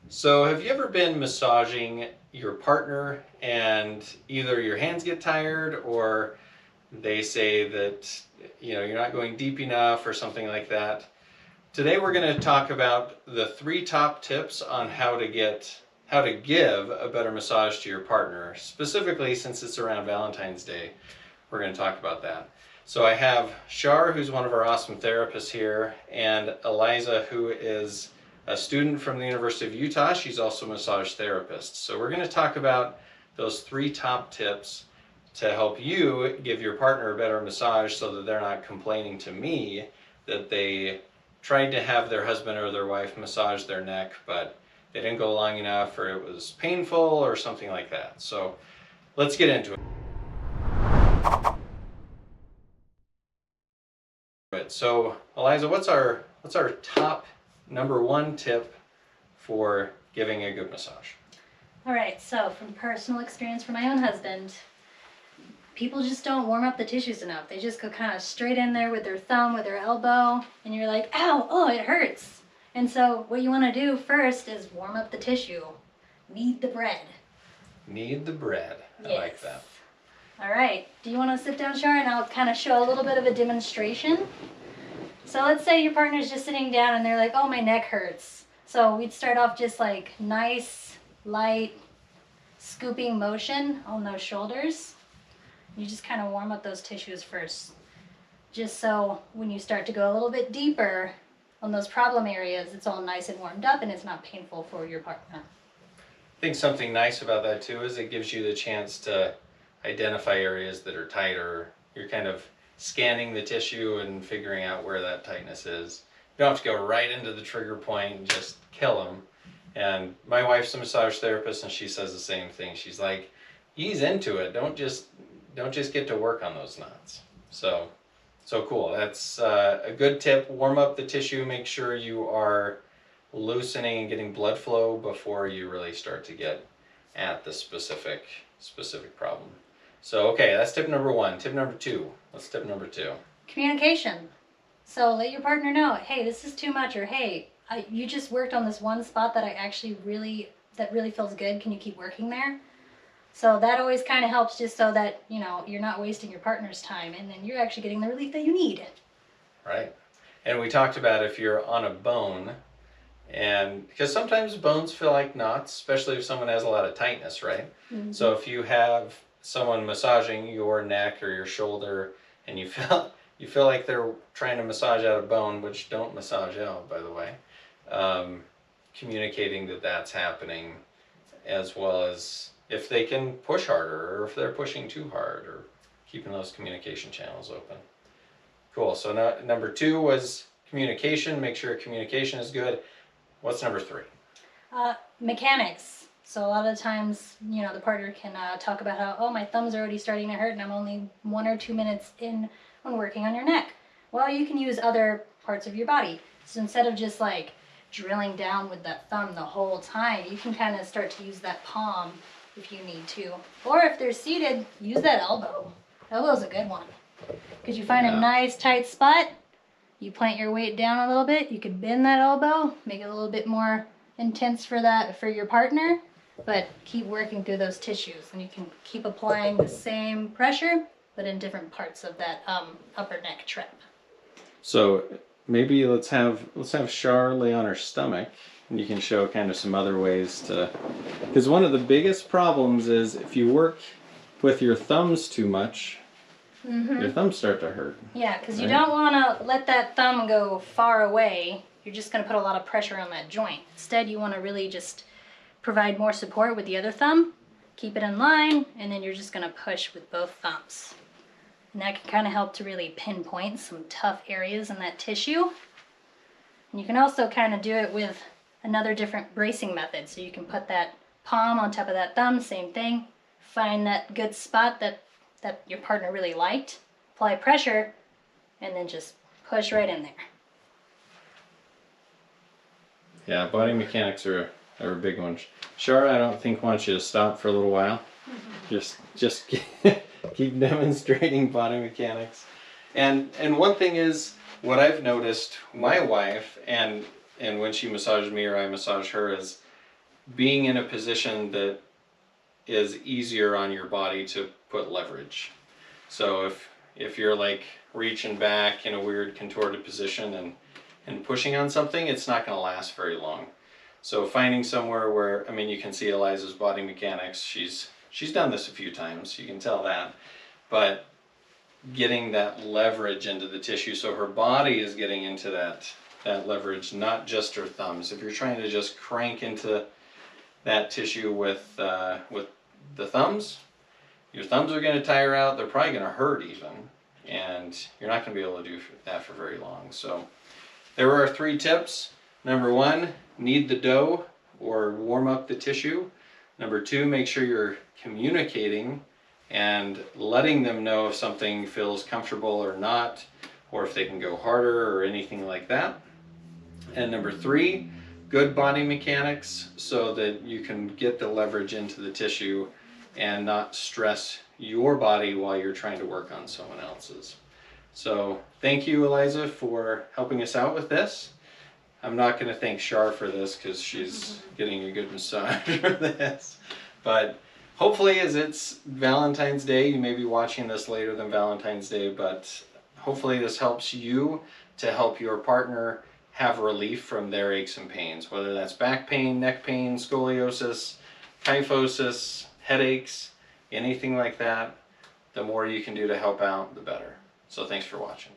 So, have you ever been massaging your partner and either your hands get tired or they say that you're not going deep enough or something like that? Today we're going to talk about the three top tips on how to give a better massage to your partner. Specifically, since it's around Valentine's Day, we're going to talk about that. So I have Shar, who's one of our awesome therapists here, and Eliza, who is a student from the University of Utah. She's also a massage therapist. So we're going to talk about those three top tips to help you give your partner a better massage so that they're not complaining to me that they tried to have their husband or their wife massage their neck, but they didn't go long enough or it was painful or something like that. So let's get into it. So Eliza, what's our top number one tip for giving a good massage? All right, so from personal experience from my own husband, people just don't warm up the tissues enough. They just go kind of straight in there with their thumb, with their elbow, and you're like, ow, oh, it hurts. And so what you want to do first is warm up the tissue. Knead the bread. Knead the bread. I like that. All right, do you want to sit down, Shar, and I'll kind of show a little bit of a demonstration? So let's say your partner's just sitting down and they're like, oh, my neck hurts. So we'd start off just like nice, light, scooping motion on those shoulders. You just kind of warm up those tissues first. Just so when you start to go a little bit deeper on those problem areas, it's all nice and warmed up and it's not painful for your partner. I think something nice about that too is it gives you the chance to identify areas that are tighter. You're kind of scanning the tissue and figuring out where that tightness is. You don't have to go right into the trigger point and just kill them. And my wife's a massage therapist and she says the same thing. She's like, ease into it. Don't just get to work on those knots. So cool. That's a good tip. Warm up the tissue. Make sure you are loosening and getting blood flow before you really start to get at the specific problem. So, okay, that's tip number one. Tip number two. What's tip number two? Communication. So let your partner know, hey, this is too much, or hey, you just worked on this one spot that that really feels good. Can you keep working there? So that always kind of helps, just so that, you're not wasting your partner's time and then you're actually getting the relief that you need. Right. And we talked about if you're on a bone, and because sometimes bones feel like knots, especially if someone has a lot of tightness, right? Mm-hmm. So if you have someone massaging your neck or your shoulder and you feel like they're trying to massage out a bone, which don't massage out, by the way, communicating that that's happening, as well as if they can push harder or if they're pushing too hard, or keeping those communication channels open. Cool. So now, number two was communication. Make sure communication is good. What's number three? Mechanics. So a lot of the times, the partner can talk about how, oh, my thumb's already starting to hurt and I'm only 1 or 2 minutes in on working on your neck. Well, you can use other parts of your body. So instead of just like drilling down with that thumb the whole time, you can kind of start to use that palm if you need to. Or if they're seated, use that elbow. Elbow's a good one. Because you find a nice tight spot, you plant your weight down a little bit, you can bend that elbow, make it a little bit more intense for your partner, but keep working through those tissues, and you can keep applying the same pressure, but in different parts of that upper neck trap. So maybe let's have Shar lay on her stomach, and you can show kind of some other ways to, because one of the biggest problems is if you work with your thumbs too much, your thumbs start to hurt. Yeah, because you don't want to let that thumb go far away. You're just going to put a lot of pressure on that joint. Instead, you want to really just provide more support with the other thumb, keep it in line, and then you're just going to push with both thumbs. And that can kind of help to really pinpoint some tough areas in that tissue. And you can also kind of do it with another different bracing method. So you can put that palm on top of that thumb, same thing. Find that good spot that your partner really liked, apply pressure, and then just push right in there. Yeah, body mechanics are a big one. Shar, I don't think want you to stop for a little while. Just keep demonstrating body mechanics. And one thing is, what I've noticed, my wife, and when she massages me or I massage her, is being in a position that is easier on your body to put leverage. So if you're like reaching back in a weird contorted position and pushing on something, it's not going to last very long. So finding somewhere where, I mean, you can see Eliza's body mechanics. She's done this a few times. You can tell that. But getting that leverage into the tissue, so her body is getting into that leverage, not just her thumbs. If you're trying to just crank into that tissue with the thumbs, your thumbs are going to tire out. They're probably going to hurt even, and you're not going to be able to do that for very long. So there are 3 tips. Number 1, knead the dough or warm up the tissue. Number 2, make sure you're communicating and letting them know if something feels comfortable or not, or if they can go harder or anything like that. And number 3, good body mechanics so that you can get the leverage into the tissue and not stress your body while you're trying to work on someone else's. So thank you, Eliza, for helping us out with this. I'm not going to thank Shar for this because she's getting a good massage for this. But hopefully, as it's Valentine's Day, you may be watching this later than Valentine's Day, but hopefully this helps you to help your partner have relief from their aches and pains, whether that's back pain, neck pain, scoliosis, kyphosis, headaches, anything like that. The more you can do to help out, the better. So thanks for watching.